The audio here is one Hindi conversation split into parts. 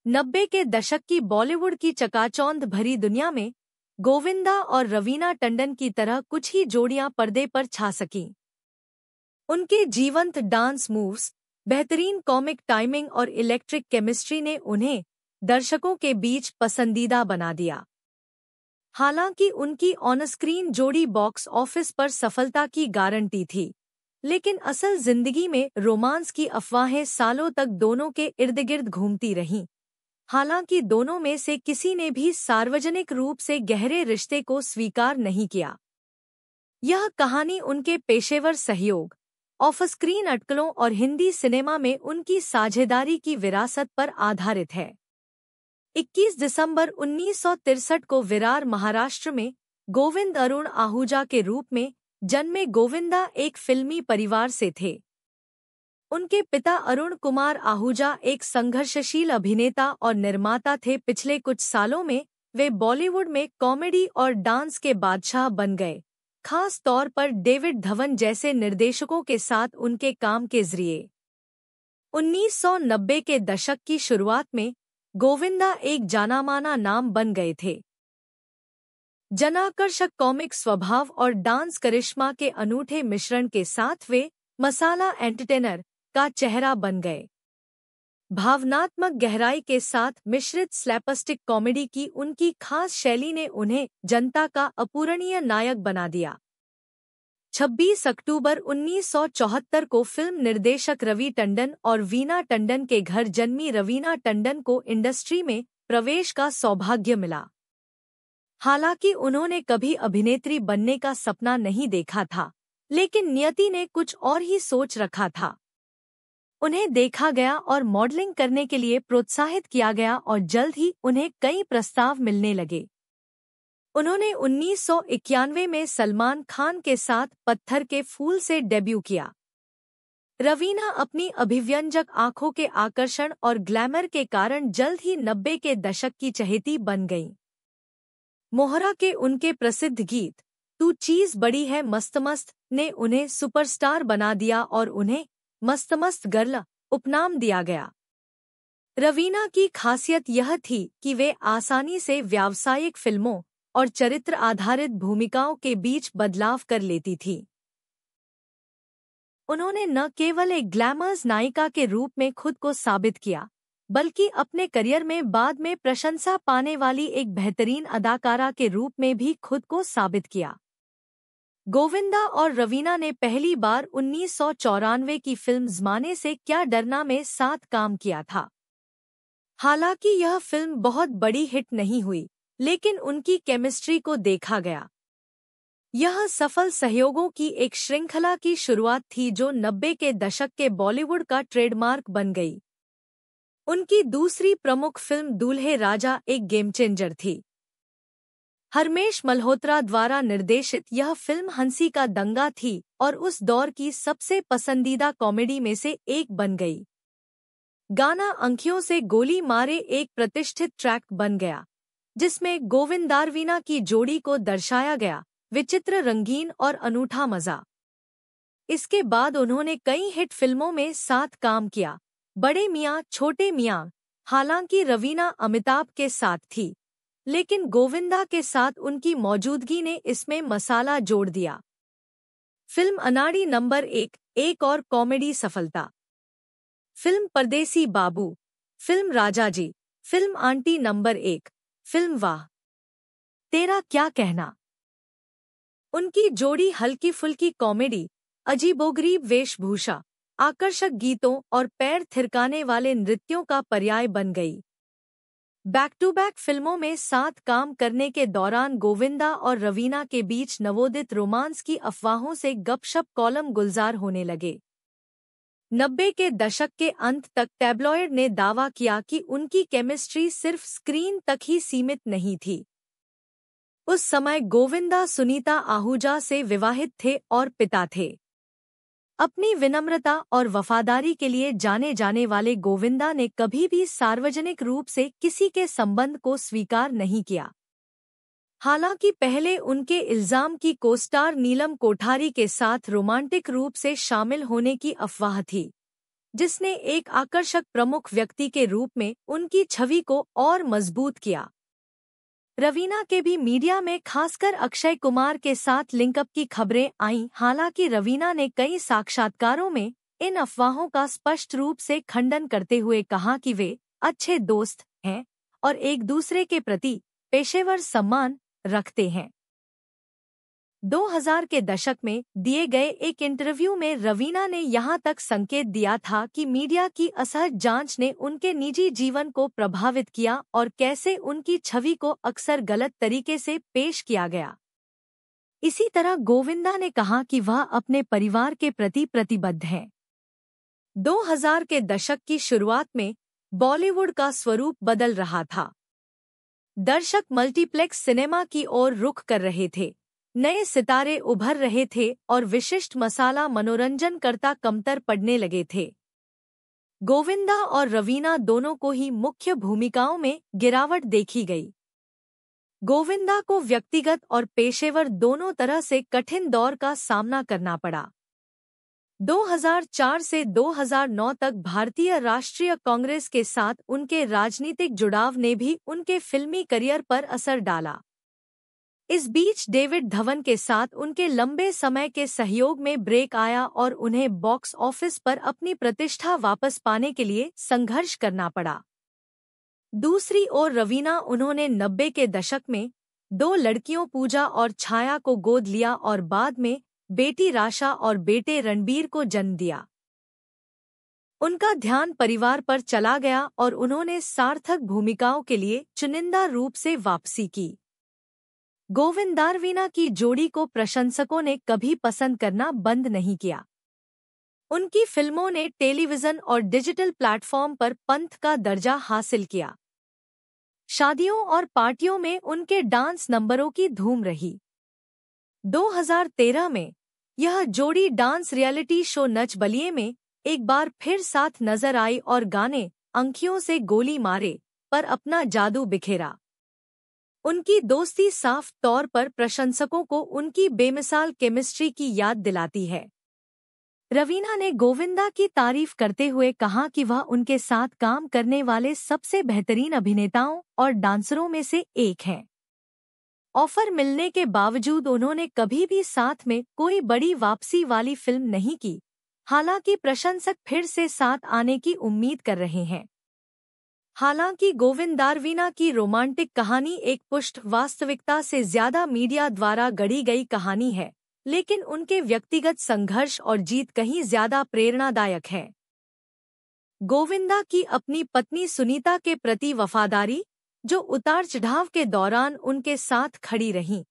90 के दशक की बॉलीवुड की चकाचौंध भरी दुनिया में गोविंदा और रवीना टंडन की तरह कुछ ही जोड़ियां पर्दे पर छा सकीं। उनके जीवंत डांस मूव्स, बेहतरीन कॉमिक टाइमिंग और इलेक्ट्रिक केमिस्ट्री ने उन्हें दर्शकों के बीच पसंदीदा बना दिया। हालांकि उनकी ऑन स्क्रीन जोड़ी बॉक्स ऑफिस पर सफलता की गारंटी थी, लेकिन असल जिंदगी में रोमांस की अफवाहें सालों तक दोनों के इर्द-गिर्द घूमती रहीं। हालांकि दोनों में से किसी ने भी सार्वजनिक रूप से गहरे रिश्ते को स्वीकार नहीं किया। यह कहानी उनके पेशेवर सहयोग, ऑफ स्क्रीन अटकलों और हिंदी सिनेमा में उनकी साझेदारी की विरासत पर आधारित है। 21 दिसंबर 1963 को विरार, महाराष्ट्र में गोविंद अरुण आहूजा के रूप में जन्मे गोविंदा एक फिल्मी परिवार से थे। उनके पिता अरुण कुमार आहूजा एक संघर्षशील अभिनेता और निर्माता थे। पिछले कुछ सालों में वे बॉलीवुड में कॉमेडी और डांस के बादशाह बन गए, खास तौर पर डेविड धवन जैसे निर्देशकों के साथ उनके काम के जरिए। 1990 के दशक की शुरुआत में गोविंदा एक जानामाना नाम बन गए थे। जनाकर्षक कॉमिक स्वभाव और डांस करिश्मा के अनूठे मिश्रण के साथ वे मसाला एंटरटेनर का चेहरा बन गए। भावनात्मक गहराई के साथ मिश्रित स्लैपस्टिक कॉमेडी की उनकी खास शैली ने उन्हें जनता का अपूरणीय नायक बना दिया। 26 अक्टूबर 1974 को फिल्म निर्देशक रवि टंडन और वीना टंडन के घर जन्मी रवीना टंडन को इंडस्ट्री में प्रवेश का सौभाग्य मिला। हालांकि उन्होंने कभी अभिनेत्री बनने का सपना नहीं देखा था, लेकिन नियति ने कुछ और ही सोच रखा था। उन्हें देखा गया और मॉडलिंग करने के लिए प्रोत्साहित किया गया और जल्द ही उन्हें कई प्रस्ताव मिलने लगे। उन्होंने 1991 में सलमान खान के साथ पत्थर के फूल से डेब्यू किया। रवीना अपनी अभिव्यंजक आंखों के आकर्षण और ग्लैमर के कारण जल्द ही 90 के दशक की चहेती बन गईं। मोहरा के उनके प्रसिद्ध गीत तू चीज बड़ी है मस्त मस्त ने उन्हें सुपरस्टार बना दिया और उन्हें मस्त मस्त गर्ल उपनाम दिया गया। रवीना की खासियत यह थी कि वे आसानी से व्यावसायिक फिल्मों और चरित्र आधारित भूमिकाओं के बीच बदलाव कर लेती थी। उन्होंने न केवल एक ग्लैमर्स नायिका के रूप में खुद को साबित किया, बल्कि अपने करियर में बाद में प्रशंसा पाने वाली एक बेहतरीन अदाकारा के रूप में भी खुद को साबित किया। गोविंदा और रवीना ने पहली बार 1994 की फिल्म ज़माने से क्या डरना में साथ काम किया था। हालांकि यह फिल्म बहुत बड़ी हिट नहीं हुई, लेकिन उनकी केमिस्ट्री को देखा गया। यह सफल सहयोगों की एक श्रृंखला की शुरुआत थी जो 90 के दशक के बॉलीवुड का ट्रेडमार्क बन गई। उनकी दूसरी प्रमुख फिल्म दूल्हे राजा एक गेम चेंजर थी। हरमेश मल्होत्रा द्वारा निर्देशित यह फिल्म हंसी का दंगा थी और उस दौर की सबसे पसंदीदा कॉमेडी में से एक बन गई। गाना अंखियों से गोली मारे एक प्रतिष्ठित ट्रैक बन गया, जिसमें गोविंदारवीना की जोड़ी को दर्शाया गया विचित्र, रंगीन और अनूठा मजा। इसके बाद उन्होंने कई हिट फिल्मों में साथ काम किया, बड़े मियां छोटे मियां। हालांकि रवीना अमिताभ के साथ थी, लेकिन गोविंदा के साथ उनकी मौजूदगी ने इसमें मसाला जोड़ दिया। फिल्म अनाड़ी नंबर 1 एक और कॉमेडी सफलता। Film Pardesi Babu, film Rajaji, film aunty number 1, film Wah Tera क्या कहना। उनकी जोड़ी हल्की फुल्की कॉमेडी, अजीबोगरीब वेशभूषा, आकर्षक गीतों और पैर थिरकाने वाले नृत्यों का पर्याय बन गई। बैक टू बैक फिल्मों में साथ काम करने के दौरान गोविंदा और रवीना के बीच नवोदित रोमांस की अफवाहों से गपशप कॉलम गुलजार होने लगे। 90 के दशक के अंत तक टैब्लॉयड ने दावा किया कि उनकी केमिस्ट्री सिर्फ स्क्रीन तक ही सीमित नहीं थी। उस समय गोविंदा सुनीता आहूजा से विवाहित थे और पिता थे। अपनी विनम्रता और वफादारी के लिए जाने जाने वाले गोविंदा ने कभी भी सार्वजनिक रूप से किसी के संबंध को स्वीकार नहीं किया। हालांकि पहले उनके इल्जाम की कोस्टार नीलम कोठारी के साथ रोमांटिक रूप से शामिल होने की अफवाह थी। जिसने एक आकर्षक प्रमुख व्यक्ति के रूप में उनकी छवि को और मजबूत किया। रवीना के भी मीडिया में खासकर अक्षय कुमार के साथ लिंकअप की खबरें आईं। हालांकि रवीना ने कई साक्षात्कारों में इन अफवाहों का स्पष्ट रूप से खंडन करते हुए कहा कि वे अच्छे दोस्त हैं और एक दूसरे के प्रति पेशेवर सम्मान रखते हैं। 2000 के दशक में दिए गए एक इंटरव्यू में रवीना ने यहां तक संकेत दिया था कि मीडिया की असहज जांच ने उनके निजी जीवन को प्रभावित किया और कैसे उनकी छवि को अक्सर गलत तरीके से पेश किया गया। इसी तरह गोविंदा ने कहा कि वह अपने परिवार के प्रति प्रतिबद्ध हैं। 2000 के दशक की शुरुआत में बॉलीवुड का स्वरूप बदल रहा था। दर्शक मल्टीप्लेक्स सिनेमा की ओर रुख कर रहे थे, नए सितारे उभर रहे थे और विशिष्ट मसाला मनोरंजनकर्ता कमतर पड़ने लगे थे। गोविंदा और रवीना दोनों को ही मुख्य भूमिकाओं में गिरावट देखी गई। गोविंदा को व्यक्तिगत और पेशेवर दोनों तरह से कठिन दौर का सामना करना पड़ा। 2004 से 2009 तक भारतीय राष्ट्रीय कांग्रेस के साथ उनके राजनीतिक जुड़ाव ने भी उनके फिल्मी करियर पर असर डाला। इस बीच डेविड धवन के साथ उनके लंबे समय के सहयोग में ब्रेक आया और उन्हें बॉक्स ऑफिस पर अपनी प्रतिष्ठा वापस पाने के लिए संघर्ष करना पड़ा। दूसरी ओर रवीना, उन्होंने 90 के दशक में 2 लड़कियों पूजा और छाया को गोद लिया और बाद में बेटी राशा और बेटे रणबीर को जन्म दिया। उनका ध्यान परिवार पर चला गया और उन्होंने सार्थक भूमिकाओं के लिए चुनिंदा रूप से वापसी की। गोविंदा-रवीना की जोड़ी को प्रशंसकों ने कभी पसंद करना बंद नहीं किया। उनकी फिल्मों ने टेलीविजन और डिजिटल प्लेटफॉर्म पर पंथ का दर्जा हासिल किया। शादियों और पार्टियों में उनके डांस नंबरों की धूम रही। 2013 में यह जोड़ी dance reality show Nach Baliye में एक बार फिर साथ नजर आई और गाने अंखियों से गोली मारे पर अपना जादू बिखेरा। उनकी दोस्ती साफ तौर पर प्रशंसकों को उनकी बेमिसाल केमिस्ट्री की याद दिलाती है। रवीना ने गोविंदा की तारीफ करते हुए कहा कि वह उनके साथ काम करने वाले सबसे बेहतरीन अभिनेताओं और डांसरों में से एक हैं। ऑफर मिलने के बावजूद उन्होंने कभी भी साथ में कोई बड़ी वापसी वाली फिल्म नहीं की। हालांकि प्रशंसक फिर से साथ आने की उम्मीद कर रहे हैं। हालांकि गोविंदा-रवीना की रोमांटिक कहानी एक पुष्ट वास्तविकता से ज्यादा मीडिया द्वारा गढ़ी गई कहानी है, लेकिन उनके व्यक्तिगत संघर्ष और जीत कहीं ज्यादा प्रेरणादायक है। गोविंदा की अपनी पत्नी सुनीता के प्रति वफादारी, जो उतार-चढ़ाव के दौरान उनके साथ खड़ी रहीं,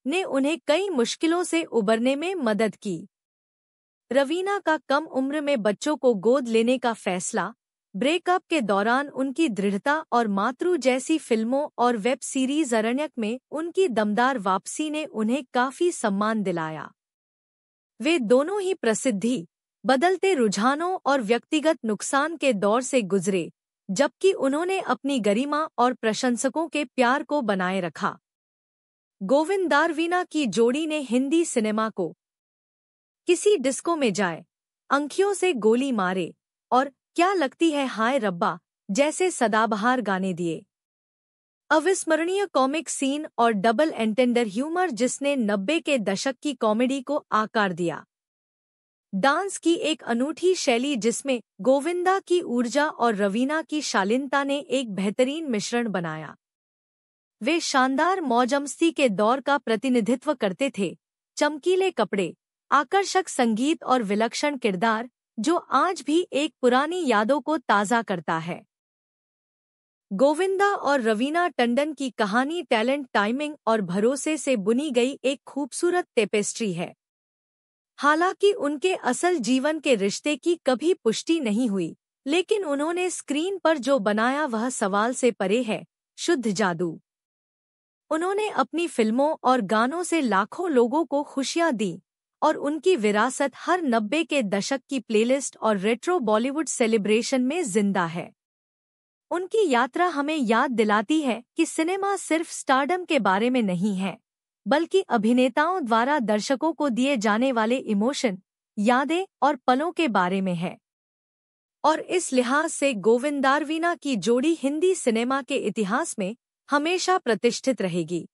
ने उन्हें कई मुश्किलों से उबरने में मदद की। रवीना का कम उम्र में बच्चों को गोद लेने का फैसला, ब्रेकअप के दौरान उनकी दृढ़ता और मातृ जैसी फिल्मों और वेब सीरीज अरण्यक में उनकी दमदार वापसी ने उन्हें काफी सम्मान दिलाया। वे दोनों ही प्रसिद्धि, बदलते रुझानों और व्यक्तिगत नुकसान के दौर से गुजरे, जबकि उन्होंने अपनी गरिमा और प्रशंसकों के प्यार को बनाए रखा। गोविंदा-रवीना की जोड़ी ने हिंदी सिनेमा को किसी डिस्को में जाए, अंखियों से गोली मारे और क्या लगती है हाय रब्बा जैसे सदाबहार गाने दिए। अविस्मरणीय कॉमिक सीन और डबल एंटेंडर ह्यूमर जिसने 90 के दशक की कॉमेडी को आकार दिया। डांस की एक अनूठी शैली जिसमें गोविंदा की ऊर्जा और रवीना की शालीनता ने एक बेहतरीन मिश्रण बनाया। वे शानदार मौजमस्ती के दौर का प्रतिनिधित्व करते थे, चमकीले कपड़े, आकर्षक संगीत और विलक्षण किरदार, जो आज भी एक पुरानी यादों को ताज़ा करता है। गोविंदा और रवीना टंडन की कहानी टैलेंट, टाइमिंग और भरोसे से बुनी गई एक खूबसूरत टेपेस्ट्री है। हालांकि उनके असल जीवन के रिश्ते की कभी पुष्टि नहीं हुई, लेकिन उन्होंने स्क्रीन पर जो बनाया वह सवाल से परे है, शुद्ध जादू। उन्होंने अपनी फिल्मों और गानों से लाखों लोगों को खुशियां दी और उनकी विरासत हर 90 के दशक की प्लेलिस्ट और रेट्रो बॉलीवुड सेलिब्रेशन में जिंदा है। उनकी यात्रा हमें याद दिलाती है कि सिनेमा सिर्फ स्टारडम के बारे में नहीं है, बल्कि अभिनेताओं द्वारा दर्शकों को दिए जाने वाले इमोशन, यादें और पलों के बारे में है। और इस लिहाज से गोविंदारवीना की जोड़ी हिंदी सिनेमा के इतिहास में हमेशा प्रतिष्ठित रहेगी।